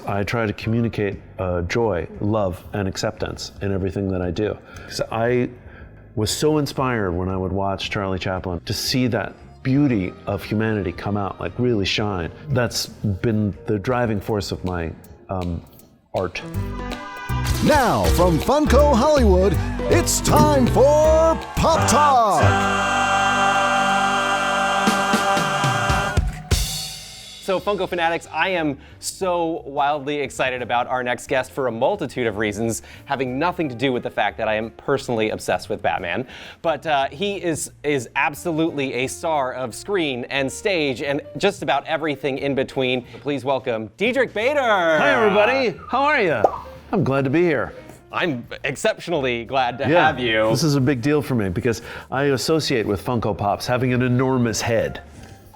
I try to communicate joy, love, and acceptance in everything that I do. 'Cause I was so inspired when I would watch Charlie Chaplin to see that beauty of humanity come out, like really shine. That's been the driving force of my art. Now, from Funko Hollywood, it's time for Pop Talk! So Funko Fanatics, I am so wildly excited about our next guest for a multitude of reasons, having nothing to do with the fact that I am personally obsessed with Batman. But he is absolutely a star of screen and stage and just about everything in between. Please welcome Diedrich Bader. Hi everybody, how are you? I'm glad to be here. I'm exceptionally glad to have you. This is a big deal for me because I associate with Funko Pops having an enormous head.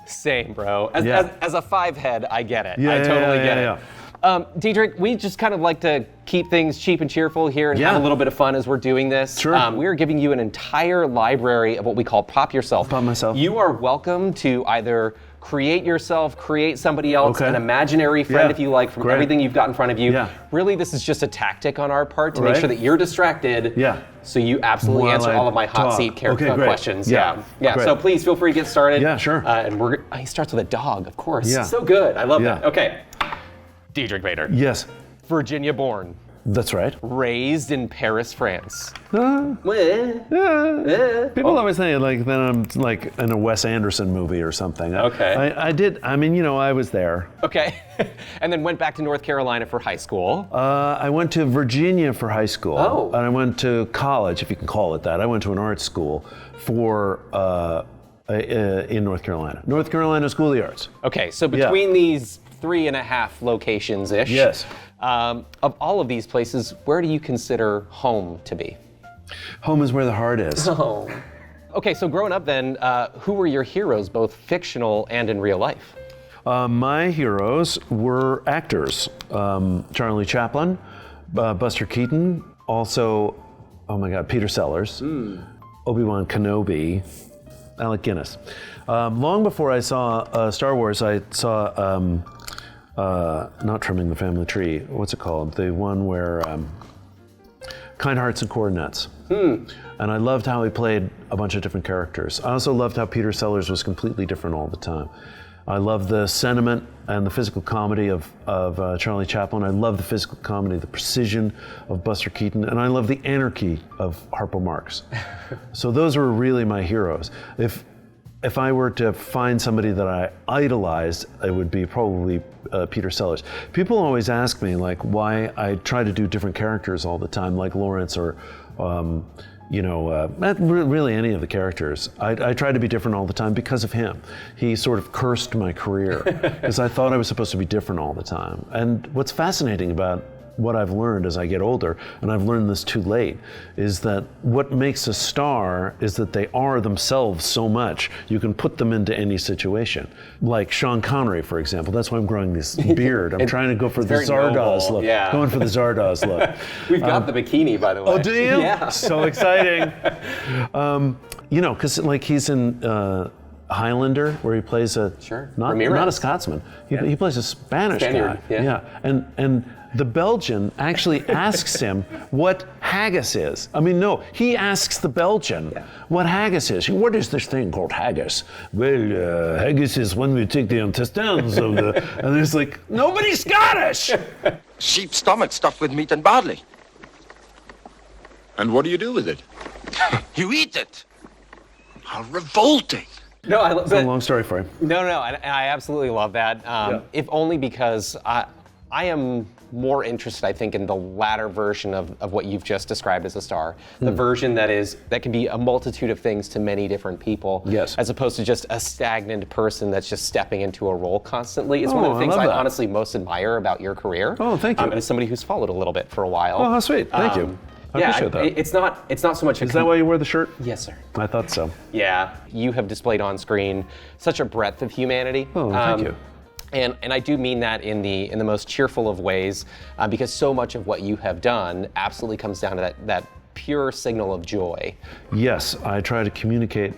Same, bro. As a 5 head, I get it. I totally get it. Diedrich, we just kind of like to keep things cheap and cheerful here and have a little bit of fun as we're doing this. Sure. We are giving you an entire library of what we call Pop Yourself. Pop myself. You are welcome to either create yourself, create somebody else, an imaginary friend if you like, from everything you've got in front of you. Really, this is just a tactic on our part to make sure that you're distracted. So you absolutely answer all of my hot seat questions. So please feel free to get started. Yeah, sure. And he starts with a dog, of course. So good. I love that. Okay. Diedrich Bader. Yes. Virginia born. That's right. Raised in Paris, France. People always say like that I'm like in a Wes Anderson movie or something. Okay. I did. I mean, I was there. Okay. And then went back to North Carolina for high school. I went to Virginia for high school. Oh. And I went to college, if you can call it that. I went to an art school for in North Carolina. North Carolina School of the Arts. Okay. So between these 3.5 locations-ish. Yes. Of all of these places, where do you consider home to be? Home is where the heart is. Oh. Okay, so growing up then, who were your heroes, both fictional and in real life? My heroes were actors. Charlie Chaplin, Buster Keaton, also, oh my God, Peter Sellers, Obi-Wan Kenobi, Alec Guinness. Long before I saw Star Wars, I saw not Trimming the Family Tree. What's it called? The one where Kind Hearts and Coordinates. And I loved how he played a bunch of different characters. I also loved how Peter Sellers was completely different all the time. I love the sentiment and the physical comedy of Charlie Chaplin. I love the physical comedy, the precision of Buster Keaton, and I love the anarchy of Harpo Marx. So those were really my heroes. If I were to find somebody that I idolized, it would be probably Peter Sellers. People always ask me like why I try to do different characters all the time, like Lawrence or really any of the characters. I try to be different all the time because of him. He sort of cursed my career because I thought I was supposed to be different all the time. And what's fascinating about what I've learned as I get older, and I've learned this too late, is that what makes a star is that they are themselves so much. You can put them into any situation. Like Sean Connery, for example. That's why I'm growing this beard. I'm trying to go for the Zardoz look. Yeah. Going for the Zardoz look. We've got the bikini, by the way. Oh, do you? Yeah. So exciting. Because like he's in Highlander, where he plays not a Scotsman. He plays a Spanish guy. Yeah. And the Belgian actually asks him what haggis is. I mean, no, he asks the Belgian what haggis is. What is this thing called haggis? Well, haggis is when we take the intestines of the... And it's like, nobody's Scottish! Sheep's stomach stuffed with meat and barley. And what do you do with it? You eat it. How revolting. No, It's a long story for him. No, and I absolutely love that. If only because I am more interested, I think, in the latter version of what you've just described as a star. The version that can be a multitude of things to many different people, as opposed to just a stagnant person that's just stepping into a role constantly. It's one of the things I honestly most admire about your career. Oh, thank you. And as somebody who's followed a little bit for a while. Oh, how sweet. Thank you. I appreciate that. It's not so much. Is that why you wear the shirt? Yes, sir. I thought so. Yeah, you have displayed on screen such a breadth of humanity. Oh, thank you. And I do mean that in the most cheerful of ways, because so much of what you have done absolutely comes down to that pure signal of joy. Yes, I try to communicate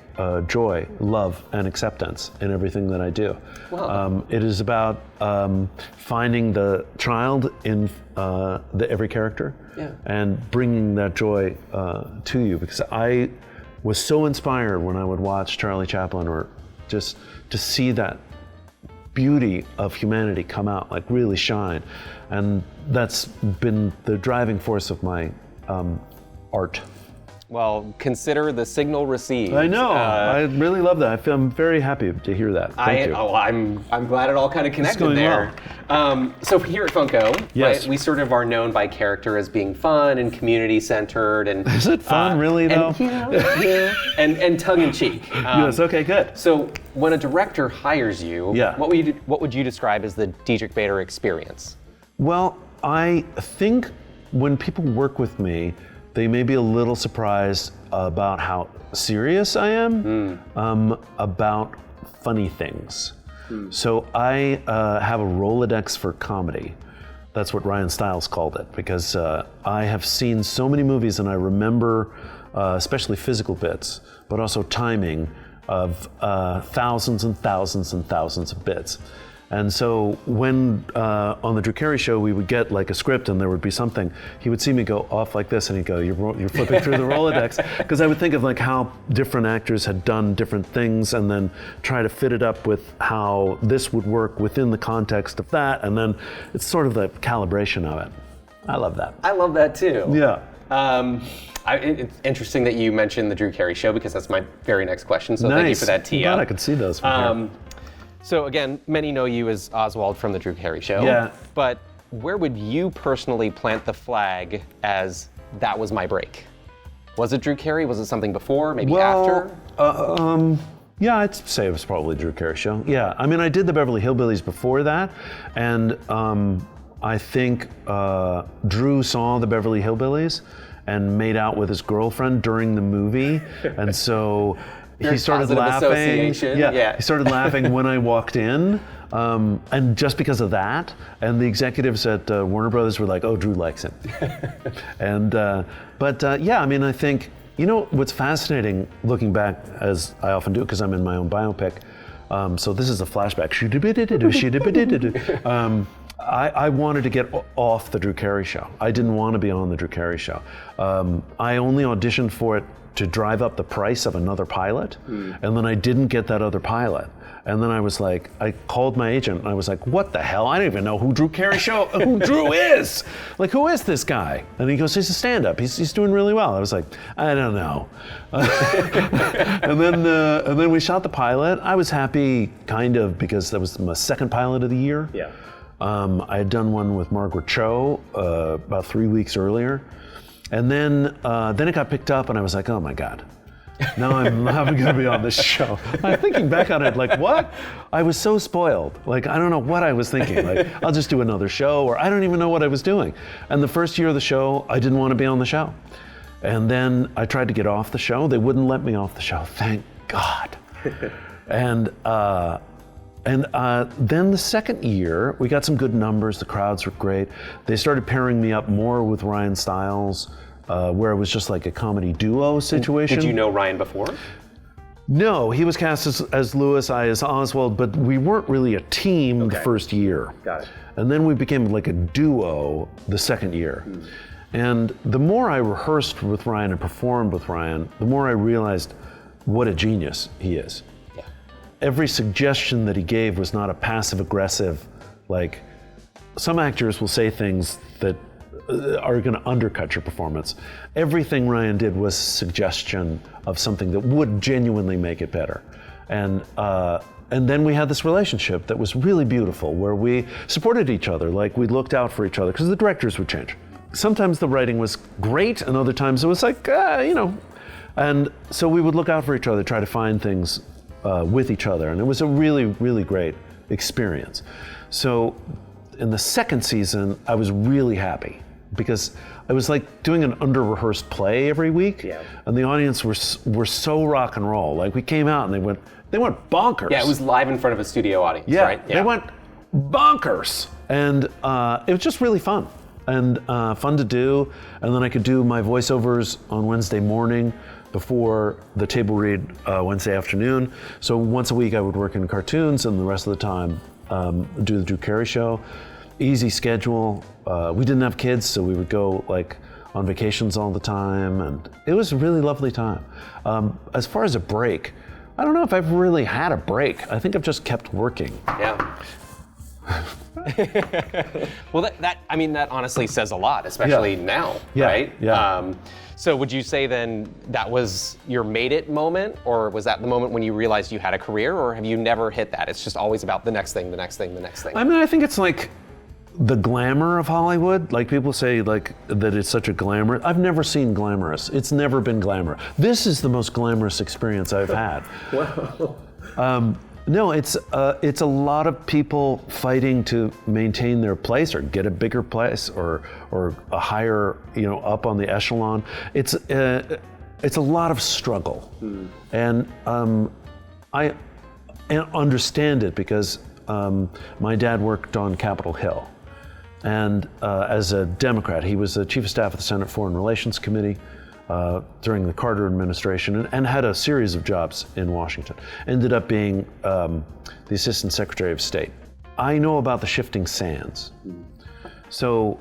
joy, love, and acceptance in everything that I do. Wow. It is about finding the child in every character and bringing that joy to you, because I was so inspired when I would watch Charlie Chaplin, or just to see that beauty of humanity come out, like really shine. And that's been the driving force of my art. Well, consider the signal received. I know. I really love that. I'm very happy to hear that. Thank you. I'm glad it all kind of connected going there. So here at Funko, Yes. right, we sort of are known by character as being fun and community-centered. And Is it fun, really, though? And tongue-in-cheek. Yes, okay, good. So when a director hires you, Yeah. what would you describe as the Diedrich Bader experience? Well, I think when people work with me, they may be a little surprised about how serious I am about funny things. So I have a Rolodex for comedy. That's what Ryan Stiles called it, because I have seen so many movies, and I remember especially physical bits, but also timing of thousands and thousands and thousands of bits. And so when on the Drew Carey Show we would get like a script and there would be something, he would see me go off like this and he'd go, you're flipping through the Rolodex. Because I would think of like how different actors had done different things and then try to fit it up with how this would work within the context of that. And then it's sort of the calibration of it. I love that. I love that too. Yeah. It's interesting that you mentioned the Drew Carey Show, because that's my very next question. So thank you for that tee I'm glad I up. could see those from here. So again, many know you as Oswald from the Drew Carey Show. Yeah. But where would you personally plant the flag as that was my break? Was it Drew Carey? Was it something before? Maybe after? Yeah, I'd say it was probably Drew Carey Show. Yeah, I mean, I did the Beverly Hillbillies before that, and I think Drew saw the Beverly Hillbillies and made out with his girlfriend during the movie, and so he started positive laughing. association, yeah. He started laughing when I walked in, and just because of that, and the executives at Warner Brothers were like, "Oh, Drew likes him," and yeah, I mean, I think. You know what's fascinating, looking back, as I often do, because I'm in my own biopic, so this is a flashback. I wanted to get off the Drew Carey Show. I didn't want to be on the Drew Carey Show. I only auditioned for it to drive up the price of another pilot, and then I didn't get that other pilot. And then I was like, I called my agent and I was like, what the hell? I don't even know who Drew is. Like, who is this guy? And he goes, he's a stand-up. He's doing really well. I was like, I don't know. and then we shot the pilot. I was happy, kind of, because that was my second pilot of the year. Yeah. I had done one with Margaret Cho about 3 weeks earlier. And then it got picked up and I was like, oh my God. Now I'm going to be on this show. I'm thinking back on it, like, what? I was so spoiled. Like, I don't know what I was thinking. Like, I'll just do another show, or I don't even know what I was doing. And the first year of the show, I didn't want to be on the show. And then I tried to get off the show. They wouldn't let me off the show. Thank God. And then the second year, we got some good numbers. The crowds were great. They started pairing me up more with Ryan Stiles, where it was just like a comedy duo situation. Did you know Ryan before? No, he was cast as Lewis, I as Oswald, but we weren't really a team the first year. Got it. And then we became like a duo the second year. And the more I rehearsed with Ryan and performed with Ryan, the more I realized what a genius he is. Yeah. Every suggestion that he gave was not a passive-aggressive, like, some actors will say things that are going to undercut your performance. Everything Ryan did was suggestion of something that would genuinely make it better. And then we had this relationship that was really beautiful, where we supported each other, like we looked out for each other, because the directors would change. Sometimes the writing was great, and other times it was like, you know. And so we would look out for each other, try to find things with each other, and it was a really, really great experience. So in the second season, I was really happy, because I was like doing an under-rehearsed play every week, and the audience were so rock and roll. Like, we came out and they went bonkers. Yeah, it was live in front of a studio audience, right? Yeah, they went bonkers, and it was just really fun. and fun to do. And then I could do my voiceovers on Wednesday morning before the table read Wednesday afternoon. So once a week I would work in cartoons, and the rest of the time do the Drew Carey Show. Easy schedule. We didn't have kids, so we would go like on vacations all the time, and it was a really lovely time. As far as a break, I don't know if I've really had a break. I think I've just kept working. Yeah. Well, that honestly says a lot, especially now, right? Yeah. So would you say then that was your made it moment, or was that the moment when you realized you had a career, or have you never hit that? It's just always about the next thing, the next thing, the next thing. I mean, I think it's like the glamour of Hollywood. Like people say like that it's such a glamour. I've never seen glamorous. It's never been glamour. This is the most glamorous experience I've had. Wow. No, it's a lot of people fighting to maintain their place or get a bigger place or a higher, up on the echelon. It's a lot of struggle, and I understand it because my dad worked on Capitol Hill, and as a Democrat, he was the chief of staff of the Senate Foreign Relations Committee during the Carter administration, and had a series of jobs in Washington. Ended up being the Assistant Secretary of State. I know about the shifting sands. So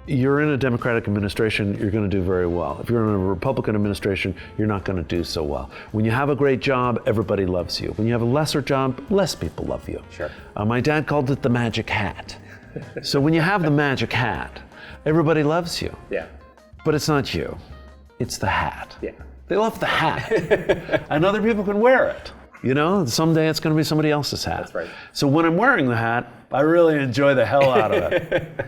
you're in a Democratic administration, you're going to do very well. If you're in a Republican administration, you're not going to do so well. When you have a great job, everybody loves you. When you have a lesser job, less people love you. Sure. My dad called it the magic hat. So when you have the magic hat, everybody loves you. Yeah. But it's not you. It's the hat. Yeah. They love the hat. And other people can wear it. Someday it's going to be somebody else's hat. That's right. So when I'm wearing the hat, I really enjoy the hell out of it.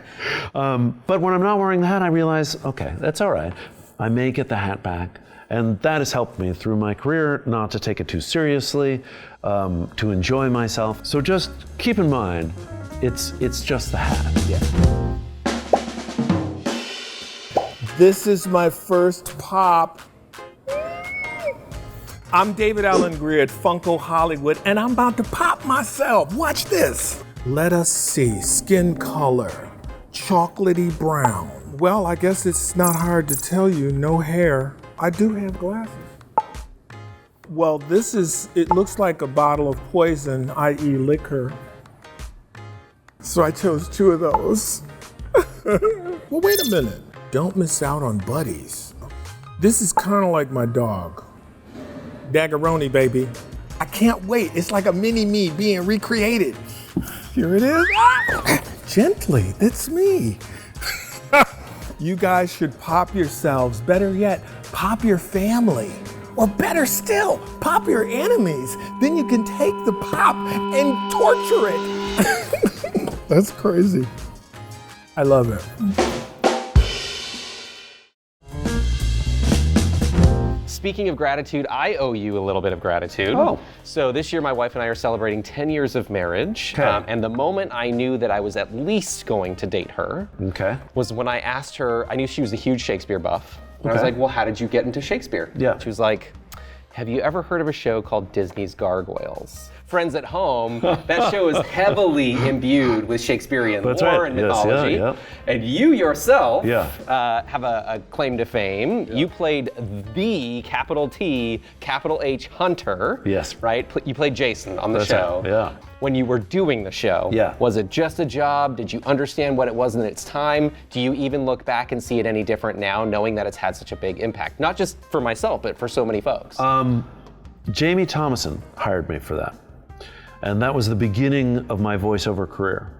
But when I'm not wearing the hat, I realize, okay, that's all right. I may get the hat back. And that has helped me through my career not to take it too seriously, to enjoy myself. So just keep in mind, it's just the hat. Yeah. This is my first pop. I'm David Allen Greer at Funko Hollywood, and I'm about to pop myself. Watch this. Let us see. Skin color, chocolatey brown. Well, I guess it's not hard to tell you, no hair. I do have glasses. Well, it looks like a bottle of poison, i.e. liquor. So I chose 2 of those. Well, wait a minute. Don't miss out on buddies. This is kind of like my dog. Daggeroni, baby. I can't wait. It's like a mini me being recreated. Here it is. Ah! Gently, that's me. You guys should pop yourselves. Better yet, pop your family. Or better still, pop your enemies. Then you can take the pop and torture it. That's crazy. I love it. Speaking of gratitude, I owe you a little bit of gratitude. Oh. So this year, my wife and I are celebrating 10 years of marriage. Okay. And the moment I knew that I was at least going to date her was when I asked her, I knew she was a huge Shakespeare buff. And I was like, well, how did you get into Shakespeare? Yeah. She was like, have you ever heard of a show called Disney's Gargoyles? Friends at home, that show is heavily imbued with Shakespearean That's lore right. and Yes, mythology. yeah. And you yourself Yeah. have a claim to fame. You played the capital T, capital H Hunter. Yes. Right? You played Jason on the That's show. it, yeah. When you were doing the show, Yeah. was it just a job? Did you understand what it was in its time? Do you even look back and see it any different now, knowing that it's had such a big impact? Not just for myself, but for so many folks. Jamie Thomason hired me for that. And that was the beginning of my voiceover career.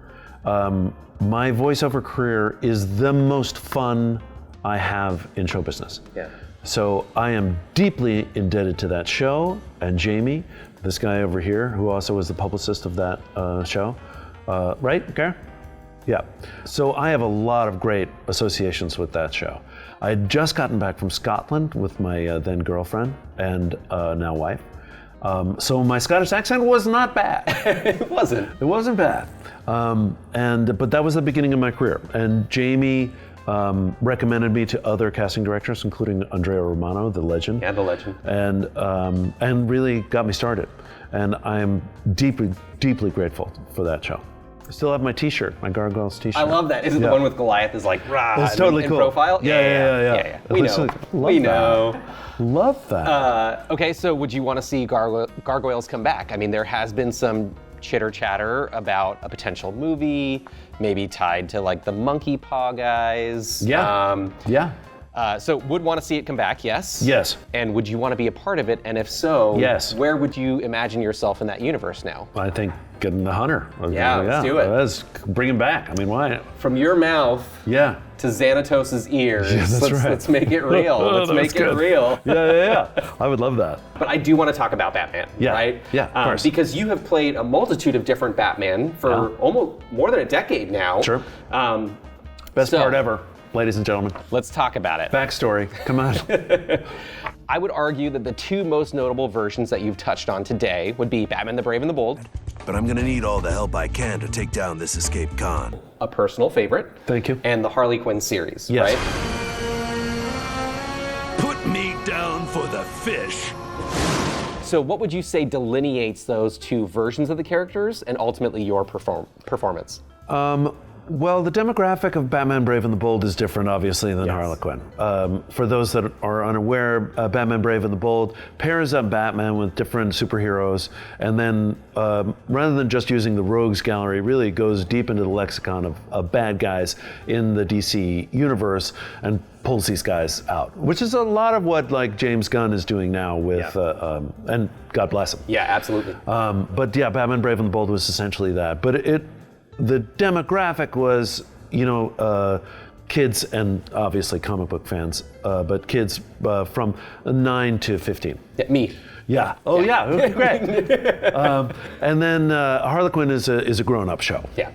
My voiceover career is the most fun I have in show business. Yeah. So I am deeply indebted to that show and Jamie, this guy over here, who also was the publicist of that show. Right, Carrey? Yeah. So I have a lot of great associations with that show. I had just gotten back from Scotland with my then girlfriend and now wife. So my Scottish accent was not bad. It wasn't. It wasn't bad. But that was the beginning of my career. And Jamie recommended me to other casting directors, including Andrea Romano, the legend. Yeah, the legend. And really got me started. And I am deeply, deeply grateful for that show. I still have my T-shirt, my Gargoyles T-shirt. I love that. Is it the one with Goliath is like, rah, It's totally in cool. profile? Yeah. We know. We know. Love that. Okay, so would you want to see Gargoyles come back? I mean, there has been some chitter chatter about a potential movie, maybe tied to like the Monkey Paw guys. Yeah. So would want to see it come back, yes? Yes. And would you want to be a part of it? And if so, Yes. where would you imagine yourself in that universe now? I think getting the Hunter. Yeah, let's do it. Let's bring him back. I mean, why? From your mouth Yeah. to Xanatos' ears. Yeah, that's right. Let's make it real. Let's That's make it good. real. Yeah. I would love that. But I do want to talk about Batman, Yeah. right? Yeah, of course. Because you have played a multitude of different Batman for almost more than a decade now. Sure. Um, Best So- part ever, ladies and gentlemen. let's talk about it. Backstory. Come on. I would argue that the two most notable versions that you've touched on today would be Batman the Brave and the Bold, But I'm gonna need all the help I can to take down this escaped con. a personal favorite. Thank you. And the Harley Quinn series, Yes. right? Put me down for the fish. So what would you say delineates those two versions of the characters and ultimately your performance? Well, the demographic of Batman Brave and the Bold is different, obviously, than Harley Quinn. For those that are unaware, Batman Brave and the Bold pairs up Batman with different superheroes, and then rather than just using the Rogues Gallery, really goes deep into the lexicon of bad guys in the DC universe and pulls these guys out, which is a lot of what like James Gunn is doing now with, and God bless him. Yeah, absolutely. But yeah, Batman Brave and the Bold was essentially that. But the demographic was, kids and obviously comic book fans, but kids from 9 to 15. Yeah, me. Yeah. Oh yeah. Okay, great. And then Harley Quinn is a grown-up show. Yeah.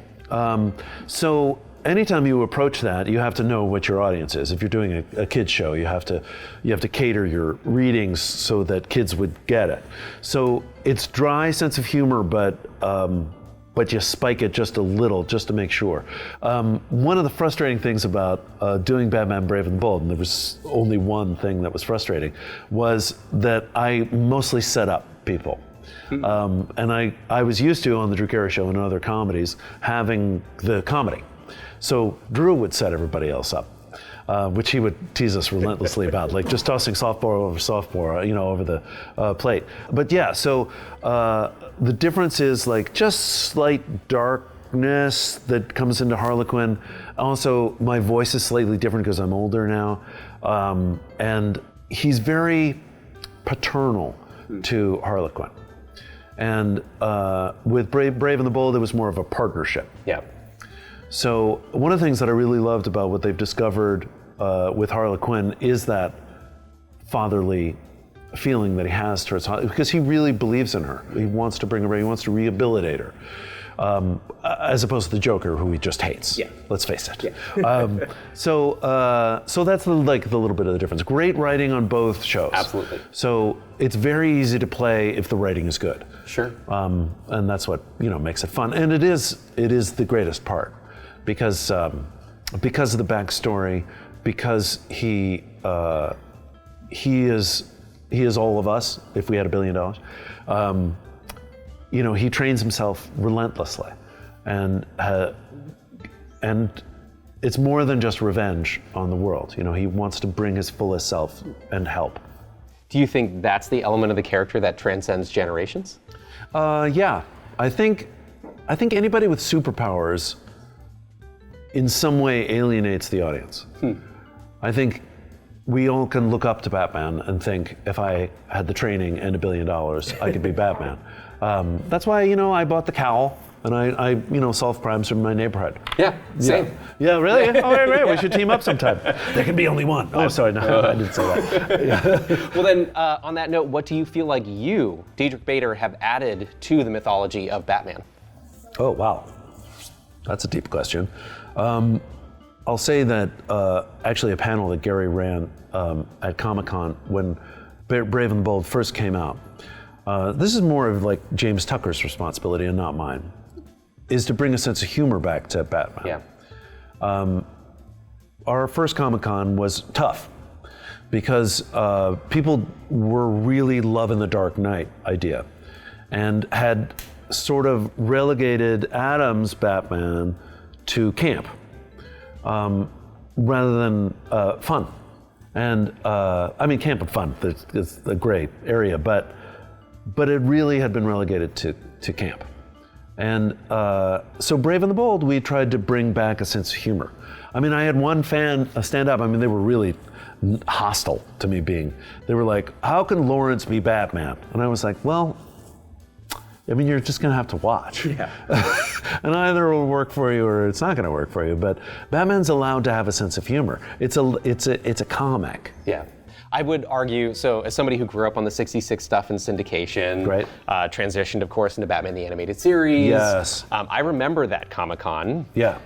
So anytime you approach that, you have to know what your audience is. If you're doing a kids show, you have to cater your readings so that kids would get it. So it's dry sense of humor, but you spike it just a little, just to make sure. One of the frustrating things about doing Batman Brave and the Bold, and there was only one thing that was frustrating, was that I mostly set up people. And I was used to, on the Drew Carey Show and other comedies, having the comedy. So Drew would set everybody else up. Which he would tease us relentlessly about, like just tossing softball over softball, over the plate. But yeah, so the difference is like just slight darkness that comes into Harlequin. Also, my voice is slightly different because I'm older now, and he's very paternal to Harlequin. And with Brave and the Bold, it was more of a partnership. Yeah. So one of the things that I really loved about what they've discovered with Harley Quinn is that fatherly feeling that he has towards Harley, because he really believes in her. He wants to bring her back, he wants to rehabilitate her, as opposed to the Joker, who he just hates. Yeah. Let's face it. Yeah. So that's the little bit of the difference. Great writing on both shows. Absolutely. So it's very easy to play if the writing is good. Sure. And that's what makes it fun. And it is the greatest part. Because of the backstory, because he is all of us. If we had $1 billion, he trains himself relentlessly, and it's more than just revenge on the world. He wants to bring his fullest self and help. Do you think that's the element of the character that transcends generations? Yeah, I think anybody with superpowers in some way alienates the audience. I think we all can look up to Batman and think, if I had the training and $1 billion, I could be Batman. That's why, I bought the cowl and I solve crimes from my neighborhood. Yeah, same. Yeah, really? Oh, great. We should team up sometime. There can be only one. Oh, sorry, no, I didn't say that. Yeah. Well then, on that note, what do you feel like you, Diedrich Bader, have added to the mythology of Batman? Oh, wow. That's a deep question. I'll say that actually a panel that Gary ran at Comic-Con when Brave and the Bold first came out, this is more of like James Tucker's responsibility and not mine, is to bring a sense of humor back to Batman. Yeah. Our first Comic-Con was tough because people were really loving the Dark Knight idea and had sort of relegated Adam's Batman to camp rather than fun. And I mean, camp and fun, it's a great area, but it really had been relegated to camp. And so Brave and the Bold, we tried to bring back a sense of humor. I mean, I had one fan stand up. I mean, they were really hostile to me they were like, how can Lawrence be Batman? And I was like, well, I mean, you're just gonna have to watch. Yeah. And either it will work for you or it's not gonna work for you. But Batman's allowed to have a sense of humor. It's a comic. Yeah. I would argue, so as somebody who grew up on the 66 stuff in syndication, right. Transitioned, of course, into Batman the Animated Series. Yes. I remember that Comic-Con. Yeah.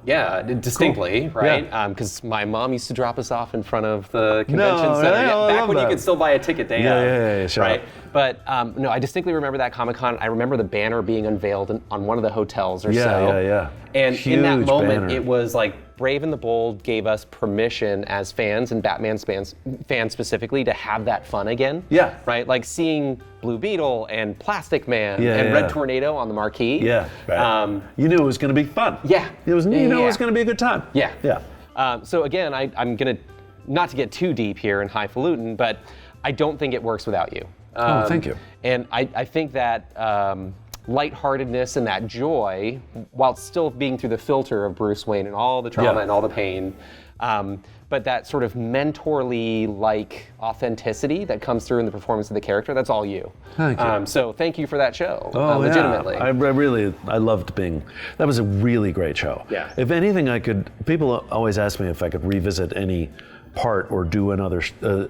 Yeah, distinctly, cool. right? Because my mom used to drop us off in front of the convention center. Back when you could still buy a ticket day of. Sure. Right? But no, I distinctly remember that Comic-Con. I remember the banner being unveiled on one of the hotels or so. Yeah. And Huge in that moment, banner. it was like Brave and the Bold gave us permission as fans, and Batman fans specifically, to have that fun again. Yeah. Right? Like seeing Blue Beetle and Plastic Man and Red Tornado on the marquee. Yeah. Right. You knew it was going to be fun. Yeah. You knew it was going to be a good time. Yeah. Yeah. So again, I'm going to, not to get too deep here and highfalutin, but I don't think it works without you. Thank you. And I think that lightheartedness and that joy, while still being through the filter of Bruce Wayne and all the trauma and all the pain, but that sort of mentorly-like authenticity that comes through in the performance of the character, that's all you. Thank you. So thank you for that show, legitimately. legitimately. I loved that was a really great show. Yeah. If anything, people always ask me if I could revisit any part or do another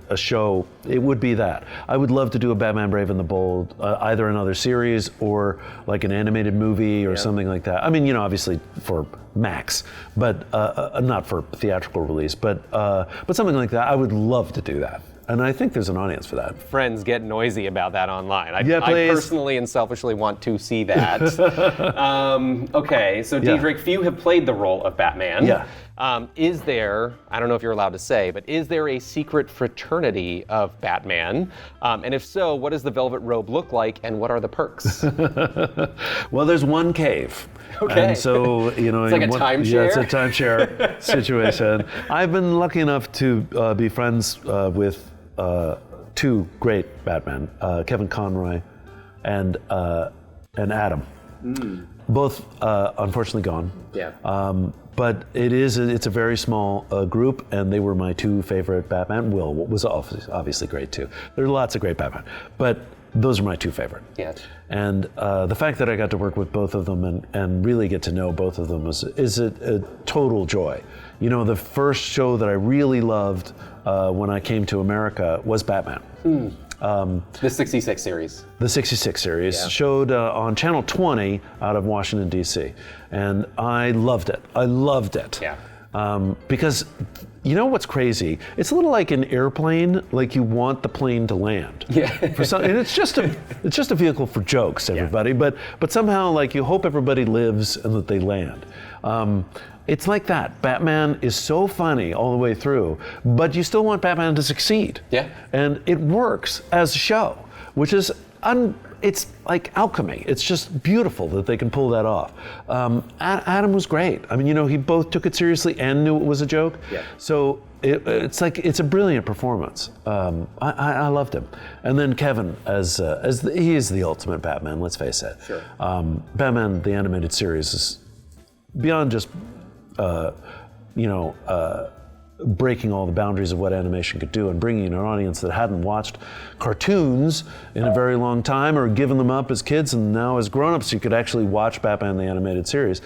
a show, it would be that. I would love to do a Batman Brave and the Bold, either another series or like an animated movie or something like that. I mean, obviously for Max, but not for theatrical release, but something like that. I would love to do that. And I think there's an audience for that. Friends get noisy about that online. I please. personally and selfishly want to see that. Okay, so Diedrich, few have played the role of Batman. Yeah. Is there, I don't know if you're allowed to say, but is there a secret fraternity of Batman? And if so, what does the velvet robe look like and what are the perks? Well, there's one cave. Okay. And so, it's like a timeshare? Yeah, it's a timeshare situation. I've been lucky enough to be friends with two great Batmen, Kevin Conroy and Adam. Both unfortunately gone. Yeah. But it's a very small group, and they were my two favorite Batman. Will was obviously great too. There are lots of great Batman, but those are my two favorite. Yeah. And the fact that I got to work with both of them and really get to know both of them is a total joy. The first show that I really loved when I came to America was Batman. The 66 series. The 66 series showed on Channel 20 out of Washington, D.C. And I loved it. Yeah. Because what's crazy? It's a little like an airplane, like you want the plane to land. Yeah. And it's just a vehicle for jokes, everybody. But somehow, like, you hope everybody lives and that they land. It's like that. Batman is so funny all the way through, but you still want Batman to succeed. Yeah. And it works as a show, which is it's like alchemy. It's just beautiful that they can pull that off. Adam was great. I mean, he both took it seriously and knew it was a joke. Yeah. So it's a brilliant performance. I loved him. And then Kevin, he is the ultimate Batman. Let's face it. Sure. Batman the Animated Series is beyond just breaking all the boundaries of what animation could do and bringing an audience that hadn't watched cartoons in a very long time or given them up as kids and now as grown-ups you could actually watch Batman the Animated Series.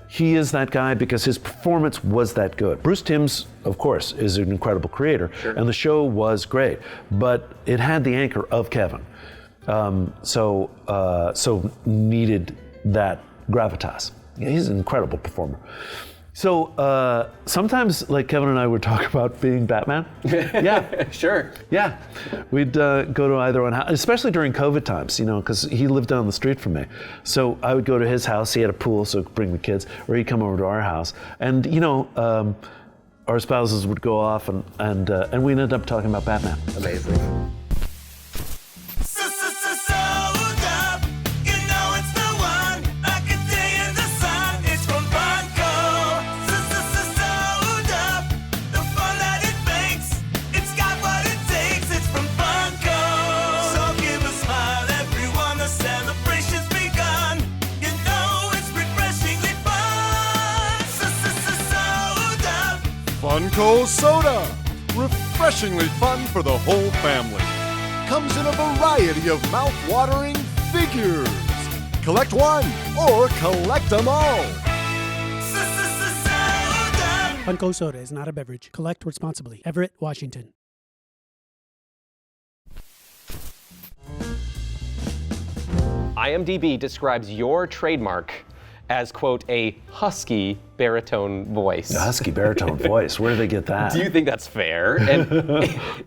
He is that guy because his performance was that good. Bruce Timm's, of course, is an incredible creator, and the show was great, but it had the anchor of Kevin. So needed that gravitas. He's an incredible performer. So sometimes, like, Kevin and I would talk about being Batman. Yeah. Sure. Yeah. We'd go to either one house, especially during COVID times, because he lived down the street from me. So I would go to his house. He had a pool, so I could bring the kids, or he'd come over to our house. And, our spouses would go off, and we'd end up talking about Batman. Amazing. Funko Soda. Refreshingly fun for the whole family. Comes in a variety of mouth-watering figures. Collect one or collect them all. Funko Soda is not a beverage. Collect responsibly. Everett, Washington. IMDb describes your trademark as, quote, a husky baritone voice. A husky baritone voice. Where do they get that? Do you think that's fair? And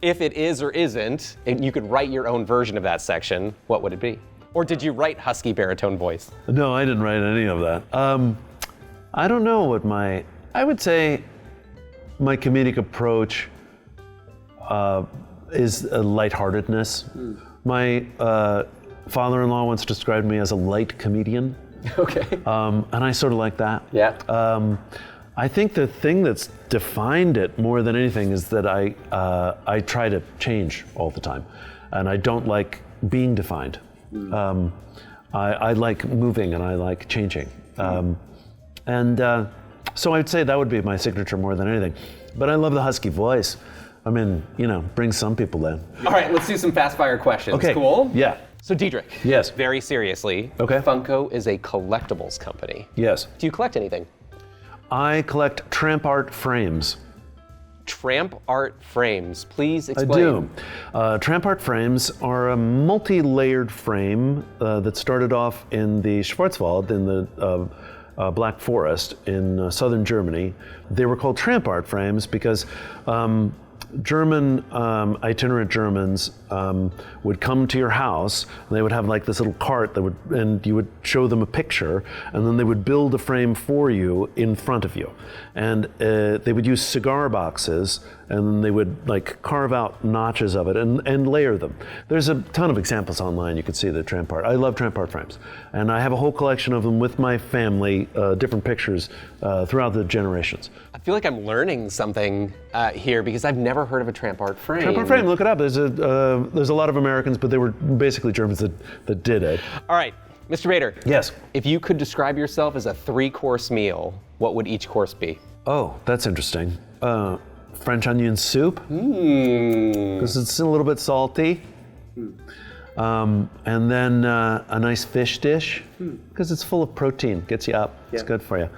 if it is or isn't, and you could write your own version of that section, what would it be? Or did you write husky baritone voice? No, I didn't write any of that. I don't know what I would say my comedic approach is a lightheartedness. My father-in-law once described me as a light comedian. Okay. And I sort of like that. Yeah. I think the thing that's defined it more than anything is that I try to change all the time, and I don't like being defined. I like moving and I like changing. So I'd say that would be my signature more than anything. But I love the husky voice. I mean, bring some people in. All right, let's do some fast fire questions. Okay. Cool? Yeah. So Diedrich. Yes. Very seriously. Okay. Funko is a collectibles company. Yes. Do you collect anything? I collect tramp art frames. Tramp art frames. Please I explain. do. Tramp art frames are a multi-layered frame that started off in the Schwarzwald in the Black Forest in southern Germany. They were called tramp art frames because German itinerant Germans would come to your house. And they would have like this little cart and you would show them a picture, and then they would build a frame for you in front of you. And they would use cigar boxes, and then they would like carve out notches of it and layer them. There's a ton of examples online. You can see the tramp art. I love tramp art frames, and I have a whole collection of them with my family, different pictures throughout the generations. I feel like I'm learning something here because I've never heard of a tramp art frame. Tramp art frame, look it up. There's a lot of Americans, but they were basically Germans that did it. All right, Mr. Bader. Yes. If you could describe yourself as a 3-course meal, what would each course be? Oh, that's interesting. French onion soup, because it's a little bit salty. And then a nice fish dish, because it's full of protein, gets you up. It's good for you.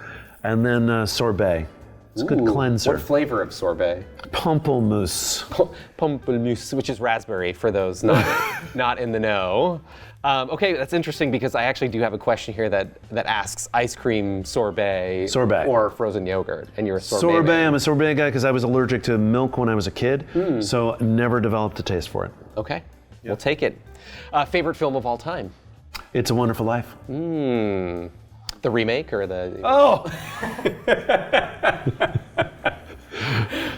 And then sorbet. It's a good cleanser. What flavor of sorbet? Pamplemousse. Pamplemousse, which is raspberry for those not in the know. Okay, that's interesting because I actually do have a question here that asks ice cream sorbet, or frozen yogurt, and you're a sorbet man. I'm a sorbet guy because I was allergic to milk when I was a kid, so never developed a taste for it. Okay, we'll take it. Favorite film of all time? It's a Wonderful Life. The remake or the... Oh!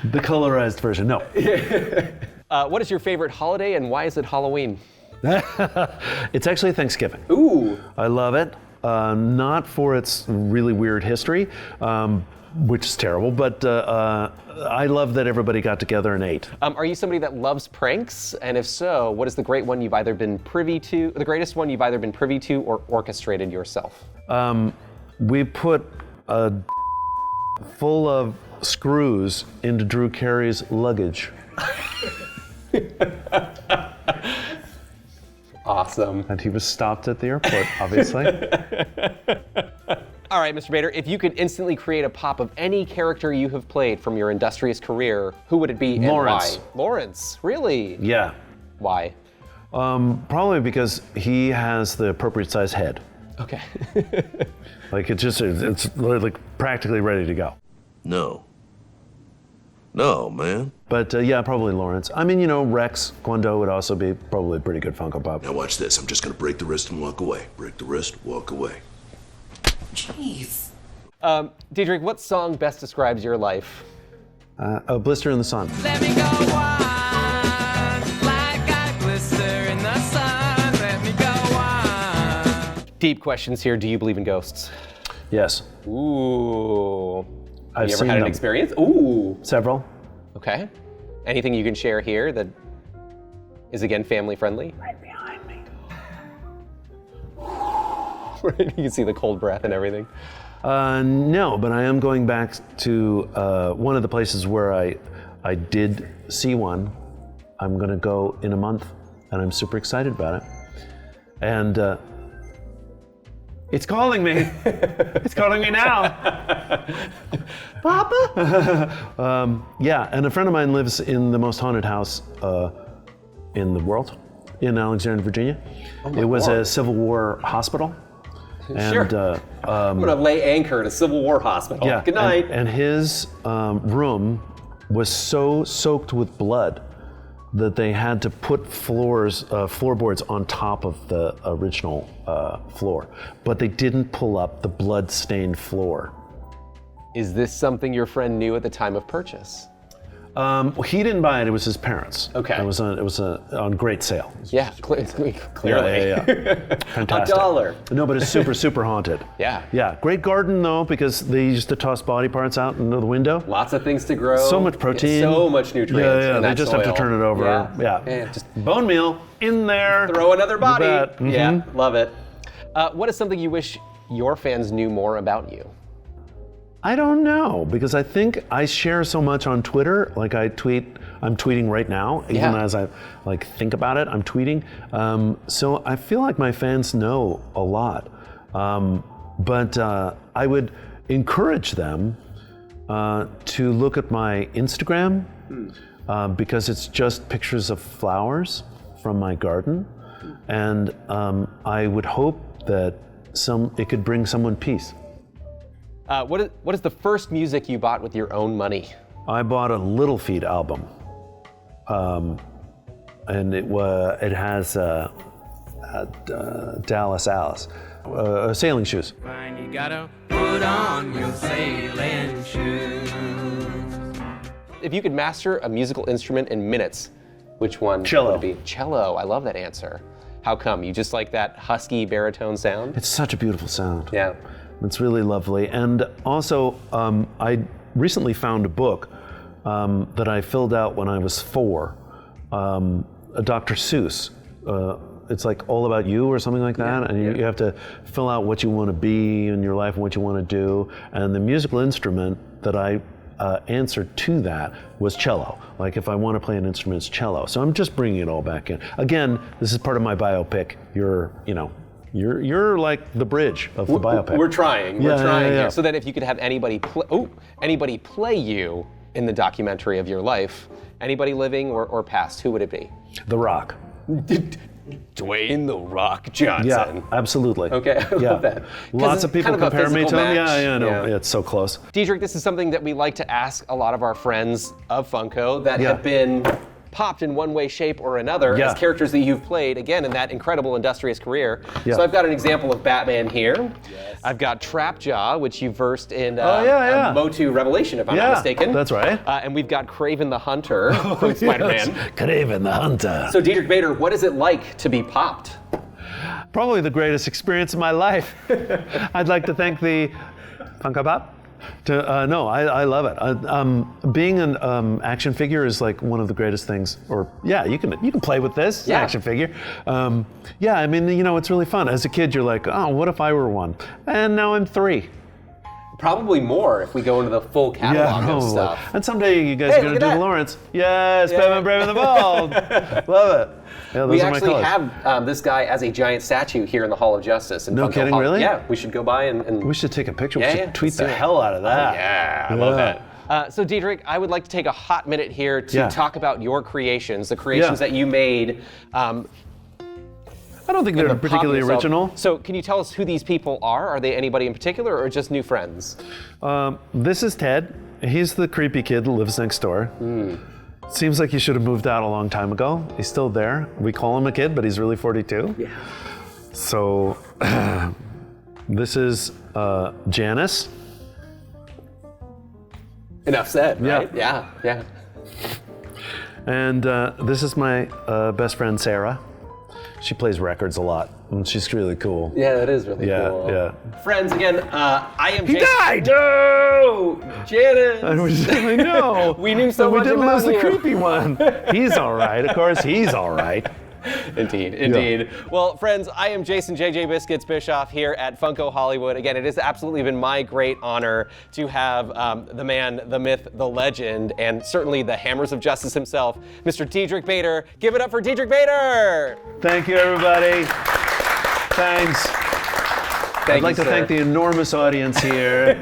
The colorized version, no. What is your favorite holiday and why is it Halloween? It's actually Thanksgiving. Ooh. I love it. Not for its really weird history, which is terrible, but I love that everybody got together and ate. Are you somebody that loves pranks? And if so, what is the greatest one you've either been privy to or orchestrated yourself? We put a full of screws into Drew Carey's luggage. Awesome. And he was stopped at the airport, obviously. All right, Mr. Bader, if you could instantly create a pop of any character you have played from your industrious career, who would it be and Lawrence. why? Lawrence, really? Yeah. Why? Probably because he has the appropriate size head. Okay. Like it's like practically ready to go. No, man. But yeah, probably Lawrence. I mean, Rex Kwon would also be probably a pretty good Funko Pop. Now watch this. I'm just gonna break the wrist and walk away. Break the wrist, walk away. Jeez. Diedrich, what song best describes your life? A Blister in the Sun. Let me go on, like I blister in the sun. Let me go on. Deep questions here. Do you believe in ghosts? Yes. Ooh. Have I've you ever seen had an them. experience? Ooh. Several. Okay. Anything you can share here that is again family friendly? Right behind me. You can see the cold breath and everything. No, but I am going back to one of the places where I did see one. I'm going to go in a month, and I'm super excited about it. And it's calling me. It's calling me now. Papa? Yeah, and a friend of mine lives in the most haunted house in the world, in Alexandria, Virginia. It was a Civil War hospital. Sure. And, I'm gonna lay anchor at a Civil War hospital. yeah, Good night. And his room was so soaked with blood that they had to put floorboards on top of the original floor, but they didn't pull up the blood-stained floor. Is this something your friend knew at the time of purchase? He didn't buy it; it was his parents. Okay. It was on great sale. Yeah, clearly. Yeah. Fantastic. $1. No, but it's super haunted. Yeah. Yeah, great garden though, because they used to toss body parts out into the window. Lots of things to grow. So much protein. So much nutrients. Yeah, in they that just have to soil. turn it over. Yeah, just Bone meal in there. throw another body. You bet. Mhm. Yeah, love it. What is something you wish your fans knew more about you? I don't know, because I think I share so much on Twitter. Like I'm tweeting right now, even as I think about it, I'm tweeting. So I feel like my fans know a lot. But I would encourage them to look at my Instagram because it's just pictures of flowers from my garden. And I would hope that it could bring someone peace. What is the first music you bought with your own money? I bought a Little Feat album, and it has Dallas Alice, sailing shoes. Fine, you gotta put on your sailing shoes. If you could master a musical instrument in minutes, which one Cello. would it be? Cello. I love that answer. How come? You just like that husky baritone sound? It's such a beautiful sound. Yeah. It's really lovely. And also, I recently found a book that I filled out when I was 4, Dr. Seuss. It's like All About You or something like that. And you have to fill out what you want to be in your life and what you want to do. And the musical instrument that I answered to that was cello. Like if I want to play an instrument, it's cello. So I'm just bringing it all back in. Again, this is part of my biopic. You're like the bridge of the biopic. We're trying. We're trying yeah. here. So that if you could have anybody play you in the documentary of your life, anybody living or past, who would it be? The Rock. Dwayne "The Rock" Johnson. Yeah, absolutely. Okay, I love that. 'Cause Lots it's of people kind of a compare me to physical him. match. Yeah, it's so close. Diedrich, this is something that we like to ask a lot of our friends of Funko that have been popped in one way, shape, or another as characters that you've played, again, in that incredible, industrious career. Yeah. So I've got an example of Batman here. Yes. I've got Trapjaw, which you versed in Motu Revelation, if I'm not mistaken. That's right. And we've got Kraven the Hunter from Spider-Man. Kraven the Hunter. So Diedrich Bader, what is it like to be popped? Probably the greatest experience of my life. I'd like to thank the Funko Pop. I love it. Being an action figure is like one of the greatest things. You can play with this action figure. I mean, it's really fun. As a kid, you're like, oh, what if I were one? And now I'm 3. Probably more if we go into the full catalog of stuff. And someday you guys are going to do the Lawrence. Yes, Batman Brave and the Bold. Love it. Yeah, those we are my actually colors. have this guy as a giant statue here in the Hall of Justice. In No Funko kidding, Hall. really? Yeah, we should go by and We should take a picture. We Yeah, should tweet let's the do it. hell out of that. I love that. So Diedrich, I would like to take a hot minute here to talk about your creations, the creations that you made. I don't think they're particularly original. So can you tell us who these people are? Are they anybody in particular or just new friends? This is Ted. He's the creepy kid that lives next door. Seems like he should have moved out a long time ago. He's still there. We call him a kid, but he's really 42. Yeah. So this is Janice. Enough said, right? Yeah. And this is my best friend, Sarah. She plays records a lot, and she's really cool. Yeah, that is really cool. Yeah. Friends, again, I am He died! No! Janice! I know. We knew so we much didn't about lose the you. creepy one. He's all right. Of course, he's all right. Indeed. Well, friends, I am Jason JJ Biscuits Bischoff here at Funko Hollywood. Again, it has absolutely been my great honor to have the man, the myth, the legend, and certainly the Hammers of Justice himself, Mr. Diedrich Bader. Give it up for Diedrich Bader! Thank you, everybody. Thanks. I'd like to thank the enormous audience here.